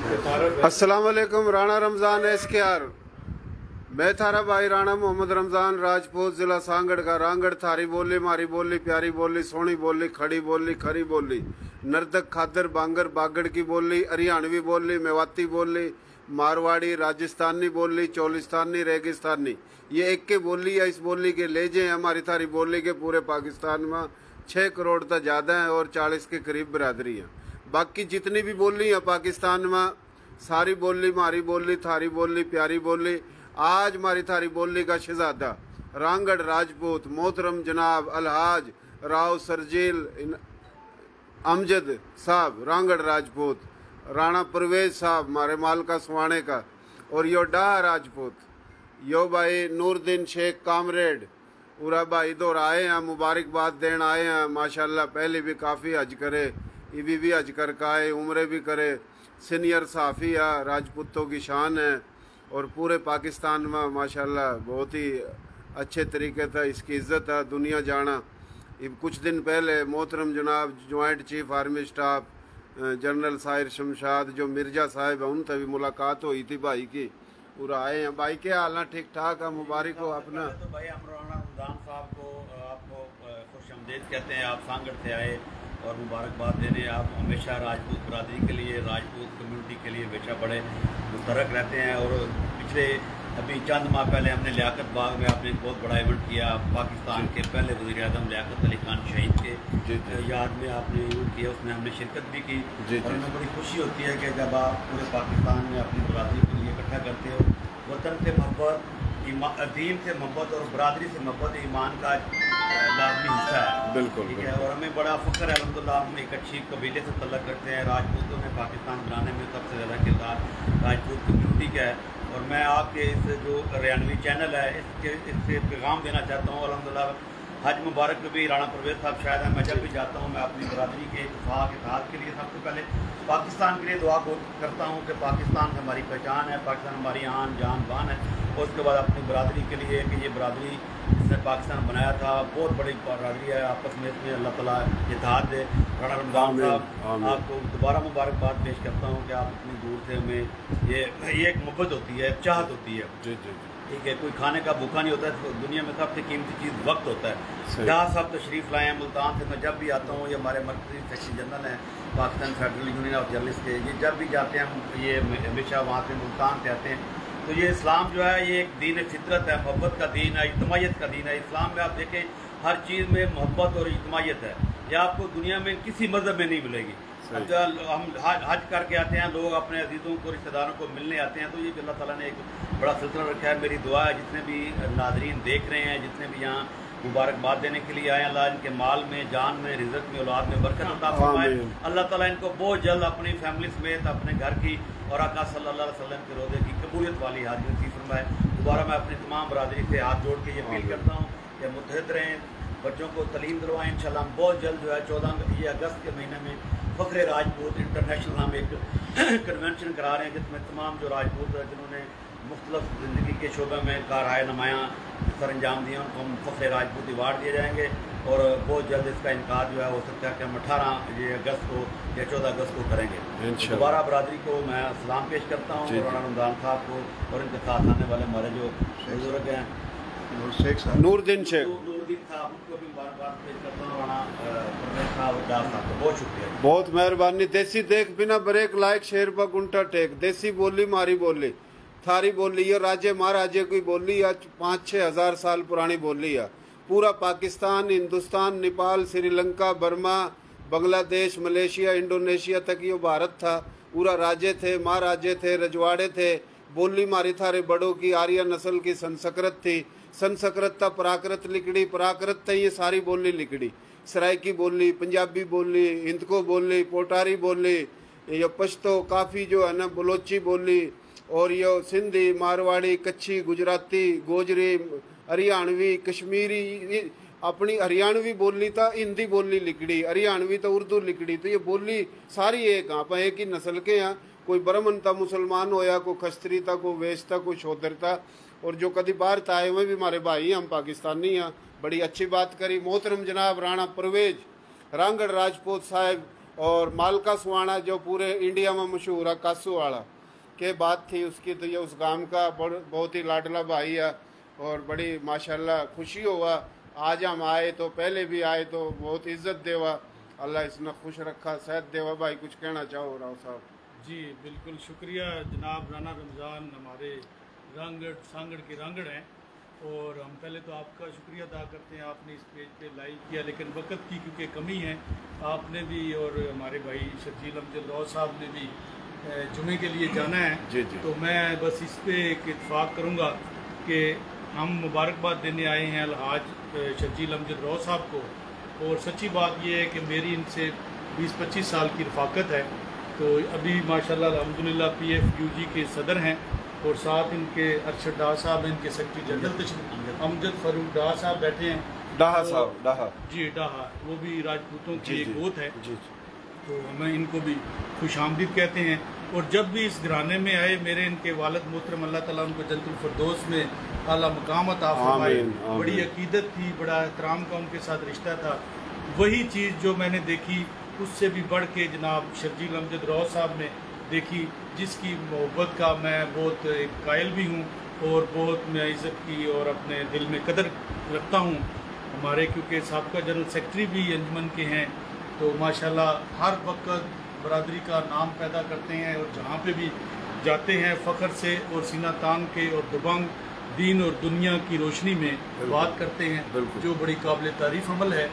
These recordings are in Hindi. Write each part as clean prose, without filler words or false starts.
अस्सलाम वालेकुम। राणा रमज़ान एसकेआर। मैं थारा भाई राणा मोहम्मद रमज़ान राजपूत, जिला सांगड़ का। रांगड़ थारी बोली, मारी बोली, प्यारी बोली, सोहनी बोली, खड़ी बोली, खरी बोली, नर्दक खादर बांगर बागड़ की बोली, हरियाणवी बोली, मेवाती बोली, मारवाड़ी, राजस्थानी बोली, चोलिस्तानी, रेगिस्तानी, ये एक के बोली है। इस बोली के लहजे हैं हमारी थारी बोली के पूरे पाकिस्तान में 6 करोड़ तक ज़्यादा है और 40 के करीब बरादरी है। बाकी जितनी भी बोली है पाकिस्तान में, सारी बोली, मारी बोली, थारी बोली, प्यारी बोली। आज मारी थारी बोली का शहजादा रांगड़ राजपूत मोहतरम जनाब अलहाज राव सरजील अमजद साहब रांगड़ राजपूत, राणा परवेज साहब मारे मालका स्वाणे का, और यो डाह राजपूत, यो भाई नूरदीन शेख कामरेड पूरा भाई दौर आए हैं, मुबारकबाद देन आए हैं। माशाल्लाह पहले भी काफ़ी हज करे, इबी भी हज कर का आए, उम्रे भी करे। सीनियर साफ़ी है, राजपूतों की शान है और पूरे पाकिस्तान में माशाल्लाह बहुत ही अच्छे तरीके से इसकी इज़्ज़त है, दुनिया जाना। कुछ दिन पहले मोहतरम जनाब joint chief army staff general Sahir Shamshad जो मिर्जा साहब है, उनसे भी मुलाकात हुई थी भाई की। पूरा आए हैं भाई, क्या हाल है? ठीक ठाक है, मुबारक हो अपना। तो भाई हम राणा रमज़ान साहब को आपको खुशामदीद कहते हैं। आप सांगड़ से आए और मुबारकबाद देने। आप हमेशा राजपूत बरादरी के लिए, राजपूत कम्युनिटी के लिए हमेशा बड़े मुतरक रहते हैं। और पिछले अभी चंद माह पहले हमने लियाकत बाग में आपने एक बहुत बड़ा इवेंट किया, पाकिस्तान के पहले वज़ीर आज़म लियाकत अली खान शहीद के याद में आपने इवेंट किया, उसमें हमने शिरकत भी की। और हमें बड़ी खुशी होती है कि जब आप पूरे पाकिस्तान में अपनी बरादरी को लिए इकट्ठा करते हो। वतन से मोहब्बत, दीन से मोहब्बत और बरादरी से मोहब्बत ईमान का लाजमी हिस्सा है। बिल्कुल, ठीक है। और हमें बड़ा फ़ख्र है अल्हम्दुलिल्लाह, हम एक अच्छी कबीले से तल्लक करते हैं। राजपूतों ने पाकिस्तान बनाने में सबसे ज़्यादा किरदार राजपूत कम्युनिटी का है। और मैं आपके इस जो हरियाणवी चैनल है इससे पैगाम देना चाहता हूँ। अल्हम्दुलिल्लाह हज मुबारक में भी राणा परवेज साहब शायद है, मैं जब भी जाता हूँ मैं अपनी बरादरी के इत्तेफाक इत्तेहाद के लिए सबसे पहले पाकिस्तान के लिए दुआ करता हूँ कि पाकिस्तान हमारी पहचान है, पाकिस्तान हमारी आन जान बान है। और उसके बाद अपनी बरादरी के लिए कि ये बरादरी जिसने पाकिस्तान बनाया था बहुत बड़ी बरादरी है, आपस में इसमें अल्लाह ताला इत्तेहाद दे। राणा रमज़ान साहब आपको दोबारा मुबारकबाद पेश करता हूँ कि आप इतनी दूर से हमें ये एक मोहब्बत होती है, चाहत होती है। जी जी ठीक है। कोई खाने का भूखा नहीं होता है। तो दुनिया में सबसे कीमती चीज़ वक्त होता है। जहाँ सब तशरीफ़ लाए हैं मुल्तान से, मैं जब भी आता हूँ, ये हमारे मरकज़ी सेक्रेटरी जनरल हैं Pakistan federal union of journalist के, ये जब भी जाते हैं हम ये हमेशा वहाँ से मुल्तान से आते हैं। तो ये इस्लाम जो है ये एक दीन फितरत है, मोहब्बत का दीन है, इज्तमायत का दीन है। इस्लाम में आप देखें हर चीज़ में मोहब्बत और इज्तमायत है। यह आपको दुनिया में किसी मज़हब में नहीं मिलेगी। हम हज करके आते हैं, लोग अपने अजीज़ों को रिश्तेदारों को मिलने आते हैं, तो ये अल्लाह ताला ने एक बड़ा सिलसिला रखा है। मेरी दुआ है जितने भी नाज़रीन देख रहे हैं, जितने भी यहाँ मुबारकबाद देने के लिए आए, अल्लाह इनके माल में, जान में, रिज़्क़ में, औलाद में बरकत अता फरमाए। अल्लाह ताला इनको बहुत जल्द अपनी फैमिली समेत अपने घर की और आका सल्लल्लाहु अलैहि वसल्लम के रोज़े की कबूलियत वाली हाजिरी नसीब फरमाए। दोबारा मैं अपनी तमाम बरादरी से हाथ जोड़ के ये अपील करता हूँ कि मुत्तहिद रहें, बच्चों को तलीम दिलवाएँ। इंशाल्लाह हम बहुत जल्द जो है 14 अगस्त के महीने में फ़ख्र राजपूत इंटरनेशनल हम एक कन्वेंशन करा रहे हैं, जिसमें तमाम जो राजपूत है जिन्होंने मुख्तलिफ ज़िंदगी के शोबे में कारहाय नुमायाँ सर अंजाम दिए, उनको हम फ़ख्र राजपूत अवार्ड दिए जाएंगे। और बहुत जल्द इसका इनकार जो है हो सकता है कि हम 18 अगस्त को या 14 अगस्त को करेंगे। दोबारा बरादरी को मैं सलाम पेश करता हूँ राणा रमज़ान साहब को और इनके साथ आने वाले हमारे जो बुजुर्ग हैं नूरदीन शेख साहब, उनको भी मुबारकबाद पेश करता हूँ। राणा परवेज साहब को बहुत शुक्रिया, बहुत मेहरबानी। देसी देख बिना ब्रेक लायक शेर पर गुंटा टेक। देसी बोली, मारी बोली, थारी बोली, ये राज्य महाराजे की बोली है, 5-6 हज़ार साल पुरानी बोली है। पूरा Pakistan, Hindustan, Nepal, Sri Lanka, Burma, Bangladesh, Malaysia, Indonesia तक ये भारत था। पूरा राज्य थे, महाराजे थे, रजवाड़े थे। बोली मारी थारे बड़ों की आर्य नस्ल की संस्कृत थी। संस्कृत था प्राकृत लिखड़ी, प्राकृत था ये सारी बोली लिखड़ी। सराइकी बोली, पंजाबी बोली, हिंदको बोली, पोटारी बोली, ये पश्तो काफ़ी जो है ना, बलोची बोली, और ये सिंधी, मारवाड़ी, कच्छी, गुजराती, गोजरी, हरियाणवी, कश्मीरी। अपनी हरियाणवी बोली था हिंदी बोली लिखड़ी, हरियाणवी तो उर्दू लिखड़ी। तो ये बोली सारी एक आप एक ही नस्ल के हैं। कोई ब्राह्मण था, मुसलमान होया, कोई खस्त्री था, कोई वेश था, कोई शूद्र था। और जो कभी बाहर था आए हुए भी हमारे भाई, हम पाकिस्तानी हैं। बड़ी अच्छी बात करी मोहतरम जनाब राणा परवेज रांगड़ राजपूत साहब और मालका सुहाना जो पूरे इंडिया में मशहूर है कासू वाला के बात थी उसकी, तो ये उस गांव का बहुत ही लाडला भाई है और बड़ी माशाल्लाह खुशी हुआ आज हम आए, तो पहले भी आए तो बहुत इज्जत देवा, अल्लाह इसने खुश रखा, सेहत देवा। भाई कुछ कहना चाहो राव साहब? जी बिल्कुल शुक्रिया जनाब राना रमज़ान, हमारे रांगड़ सांगड़ के रांगड़ हैं, और हम पहले तो आपका शुक्रिया अदा करते हैं, आपने इस पेज पे लाइक किया, लेकिन वक्त की क्योंकि कमी है आपने भी और हमारे भाई शर्जील अमजद रौस साहब ने भी जुमे के लिए जाना है। जी। तो मैं बस इस पे एक इत्फाक करूँगा कि हम मुबारकबाद देने आए हैं अलहाज शर्जील अमजद रौस साहब को, और सच्ची बात यह है कि मेरी इनसे 20-25 साल की रफ़ाकत है। तो अभी माशाल्लाह अल्हम्दुलिल्लाह PFUG के सदर हैं, और साथ इनके अरशद डाह साहब हैं, इनके सेक्रेटरी जनरल अमजद फरूक डाह साहब बैठे हैं। डाहा साहब, डाहा जी डाहा, वो भी राजपूतों की एक गोत है। जी। तो हमें इनको भी खुश आमदीद कहते हैं। और जब भी इस घराने में आए, मेरे इनके वालिद मोहतरम अल्लाह ताला उनको जन्नतुल फिरदौस में आला मकाम अता फरमाए, बड़ी अकीदत थी, बड़ा एहतराम का उनके साथ रिश्ता था। वही चीज़ जो मैंने देखी उससे भी बढ़ के जनाब शर्जील अमजद रौस साहब ने देखी, जिसकी मोहब्बत का मैं बहुत कायल भी हूँ और बहुत मैं इज़्ज़त की और अपने दिल में कदर रखता हूँ। हमारे क्योंकि साबका जनरल सेक्रेटरी भी अंजुमन के हैं, तो माशाल्लाह हर वक्त बरादरी का नाम पैदा करते हैं, और जहाँ पे भी जाते हैं फ़ख्र से और सीना तान के और दबंग दीन और दुनिया की रोशनी में बात करते हैं, जो बड़ी काबिल तारीफ़ अमल है।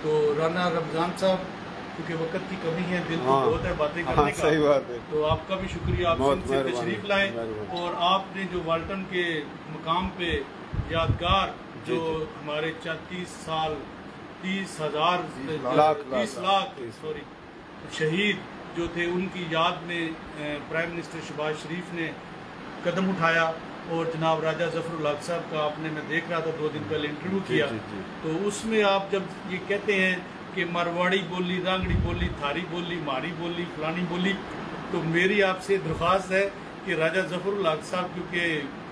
तो राना रमज़ान साहब, क्योंकि वक्त की कमी है, दिल तो बहुत है बातें करने का, सही बात है। तो आपका भी शुक्रिया, आप इनसे तशरीफ़ लाए, और आपने जो वाल्टन के मकाम पे यादगार जो हमारे 30 साल 30 लाख शहीद जो थे, उनकी याद में प्राइम मिनिस्टर शहबाज शरीफ ने कदम उठाया, और जनाब राजा जफरुल हक साहब का आपने, मैं देख रहा था 2 दिन पहले इंटरव्यू किया, तो उसमें आप जब ये कहते हैं कि मारवाड़ी बोली, रांगड़ी बोली, थारी बोली, मारी बोली, फलानी बोली, तो मेरी आपसे दरख्वास्त है कि राजा जफरुल हक साहब क्योंकि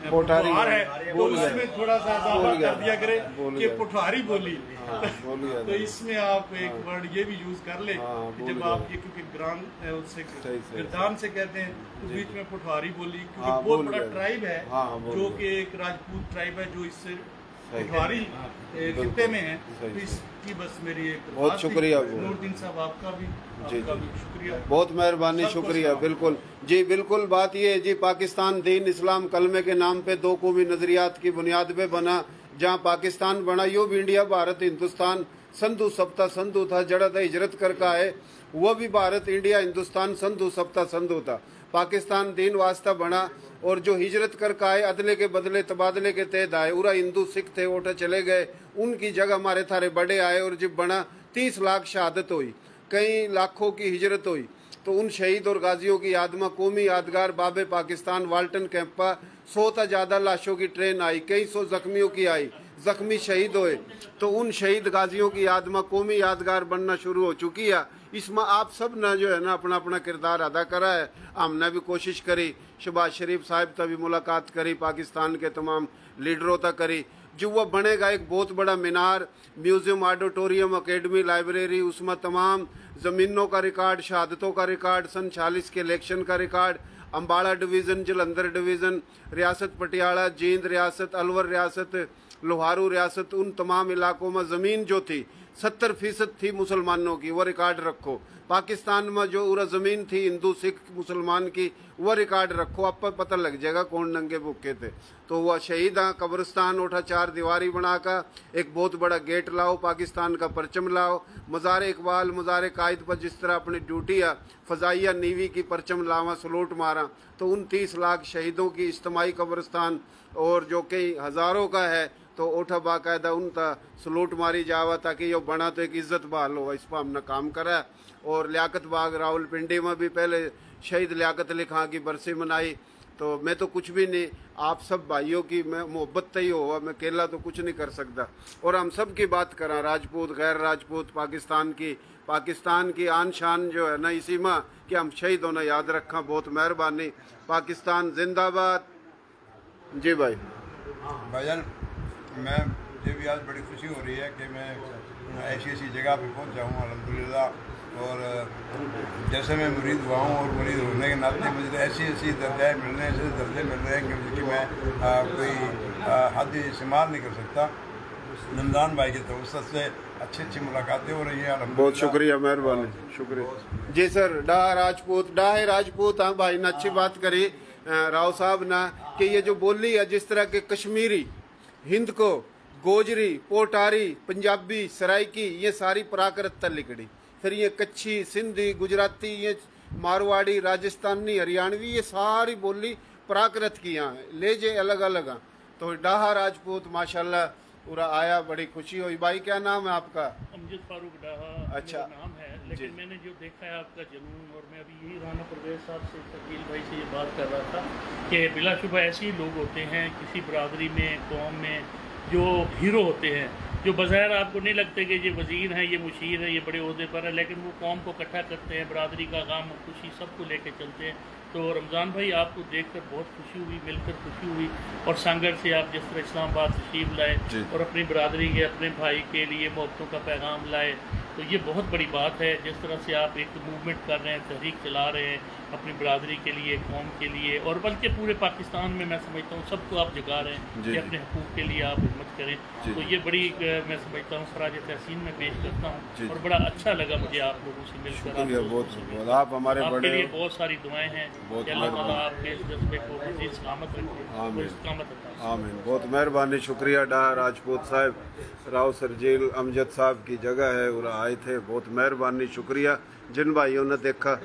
पुठार है, तो उसमें थोड़ा सा इजाफा कर दिया करे कि पुठारी बोली। तो इसमें आप एक वर्ड ये भी यूज कर ले कि जब आप ये, क्योंकि ग्राम उससे गिरदान से कहते हैं, तो बीच में पुठारी बोली, क्योंकि बहुत बड़ा ट्राइब है जो कि एक राजपूत ट्राइब है जो इससे पुठारी खित्ते में है। तो इसकी बस मेरी एक बहुत शुक्रिया नूरुद्दीन साहब, आपका भी शुक्रिया, बहुत मेहरबानी, शुक्रिया। बिल्कुल जी, बिल्कुल बात ये है जी, पाकिस्तान दीन इस्लाम कलमे के नाम पे 2 कौमी नजरियात की बुनियाद पे बना। जहाँ पाकिस्तान बना, यो भी इंडिया भारत हिंदुस्तान संधु सप्ता संधु था, जड़ा था हिजरत करके आए, वह भी भारत इंडिया हिंदुस्तान संधु सप्ता संधु था। पाकिस्तान दीन वास्ता बना, और जो हिजरत करके आए अदले के बदले तबादले के तहत आए, उरा हिंदू सिख थे ओठे चले गए, उनकी जगह हमारे थारे बड़े आए, और जब बना 30 लाख शहादत हुई, कई लाखों की हिजरत हुई। तो उन शहीद और गाजियों की याद में कौमी यादगार बाबे पाकिस्तान वाल्टन कैंप पर 100 से ज्यादा लाशों की ट्रेन आई, कई 100 जख्मियों की आई, जख्मी शहीद हुए। तो उन शहीद गाजियों की याद में कौमी यादगार बनना शुरू हो चुकी है। इसमें आप सब ने जो है ना अपना अपना किरदार अदा करा है। हमने भी कोशिश करी, शहबाज शरीफ साहब तक भी मुलाकात करी, पाकिस्तान के तमाम लीडरों तक करी। जो वह बनेगा एक बहुत बड़ा मीनार, म्यूजियम, ऑडिटोरियम, अकेडमी, लाइब्रेरी, उसमें तमाम ज़मीनों का रिकॉर्ड, शहादतों का रिकॉर्ड, सन 40 के इलेक्शन का record, Ambala division, Jalandhar division, रियासत पटियाला, जींद रियासत, अलवर रियासत, लोहारू रियासत, उन तमाम इलाकों में ज़मीन जो थी 70% थी मुसलमानों की, वो रिकॉर्ड रखो। पाकिस्तान में जो उरा ज़मीन थी हिंदू सिख मुसलमान की, वह रिकॉर्ड रखो, आप पर पता लग जाएगा कौन नंगे भूखे थे। तो वह शहीद कब्रिस्तान उठा 4 दीवारी बनाकर एक बहुत बड़ा गेट लाओ, पाकिस्तान का परचम लाओ, मज़ार इकबाल, मज़ार कायद पर जिस तरह अपनी ड्यूटी है फ़जाइया नीवी की परचम लावा, सलूट मारा। तो उन 30 लाख शहीदों की इज्तिमाई कब्रिस्तान, और जो कई हज़ारों का है, तो उठा बाकायदा उन सलूट मारी जावा, ताकि यो बना तो एक इज्जत बहाल हो। इस पर हमने काम करा। और लियाकत बाग रावलपिंडी में भी पहले शहीद लियाकत अली खां की बरसी मनाई। तो मैं तो कुछ भी नहीं, आप सब भाइयों की मैं मोहब्बत तय हुआ, मैं अकेला तो कुछ नहीं कर सकता। और हम सब की बात करा, राजपूत गैर राजपूत, पाकिस्तान की आन शान जो है ना इसी में कि हम शहीदों ने याद रखा। बहुत मेहरबानी, पाकिस्तान जिंदाबाद। जी भाई। भाईजान, मुझे भी आज बड़ी खुशी हो रही है कि मैं ऐसी जगह पे पहुंचा हूँ अल्हम्दुलिल्लाह। और जैसे मैं मुरीद हुआ हूँ और मुरीद होने के नाते मुझे तो ऐसी दर्जाएँ मिल रहे हैं, ऐसे दर्जे मिल रहे हैं कि जिसकी मैं कोई हद इस्तेमाल नहीं कर सकता। रमज़ान भाई की तरफ से अच्छी मुलाकातें हो रही हैं। बहुत शुक्रिया, मेहरबानी, शुक्रिया जी सर। डाह राजपूत हाँ भाई ने अच्छी बात करी राव साहब ना कि ये जो बोली है जिस तरह के कश्मीरी, हिंद को, गोजरी, पोटारी, पंजाबी, सराइकी, ये सारी प्राकृत लिखड़ी, फिर ये कच्छी, सिंधी, गुजराती, ये मारवाड़ी, राजस्थानी, हरियाणवी, ये सारी बोली प्राकृत की यहाँ लेजे अलग अलग हैं। तो डाह राजपूत माशाल्लाह पूरा आया, बड़ी खुशी हुई। भाई क्या नाम है आपका? अमजद फारूक डाहा अच्छा मेरा नाम है, लेकिन मैंने जो देखा है आपका जुनून, और मैं अभी यही राना परवेज साहब से, शकील भाई से ये बात कर रहा था कि बिलाशुबा ऐसे ही लोग होते हैं किसी बरादरी में, कौम में, जो हीरो होते हैं, जो बज़ाहिर आपको नहीं लगते कि ये वज़ीर हैं, ये मुशीर है, ये बड़े ओहदे पर है, लेकिन वो कौम को इकट्ठा करते हैं, बरादरी का गम खुशी सबको लेके चलते हैं। तो रमज़ान भाई आपको देखकर बहुत खुशी हुई, मिलकर खुशी हुई, और सांगड़ से आप जिस तरह इस्लामाबाद तशरीफ लाए और अपनी बरादरी के, अपने भाई के लिए मोहब्बतों का पैगाम लाए, तो ये बहुत बड़ी बात है। जिस तरह से आप एक मूवमेंट कर रहे हैं, तहरीक चला रहे हैं अपनी बरादरी के लिए, कौम के लिए, और बल्कि पूरे पाकिस्तान में मैं समझता हूँ सबको आप जगा रहे हैं कि अपने हकूक़ के लिए आप हिम्मत करें। तो ये बड़ी मैं समझता हूँ खराज तहसीन में पेश करता हूँ, और बड़ा अच्छा लगा मुझे आप लोगों से मिलकर। बहुत आप हमारे आपके लिए बहुत सारी दुआएं हैं, अल्लाह ताला आपके इस जज्बे को मज़ीद सलामत रखे, आमीन। बहुत मेहरबानी, शुक्रिया डाह राजपूत साहब, राव सरजील अमजद साहब की जगह है और आए थे, बहुत मेहरबानी, शुक्रिया। जिन भाइयों ने देखा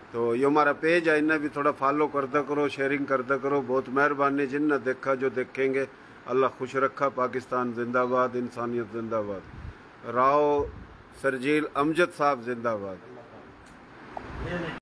तो ये हमारा पेज है, इन्हें भी थोड़ा फॉलो करता करो, शेयरिंग करता करो, बहुत मेहरबानी। जिन देखा, जो देखेंगे, अल्लाह खुश रखा। पाकिस्तान जिंदाबाद, इंसानियत जिंदाबाद, राव सरजील अमजद साहब जिंदाबाद।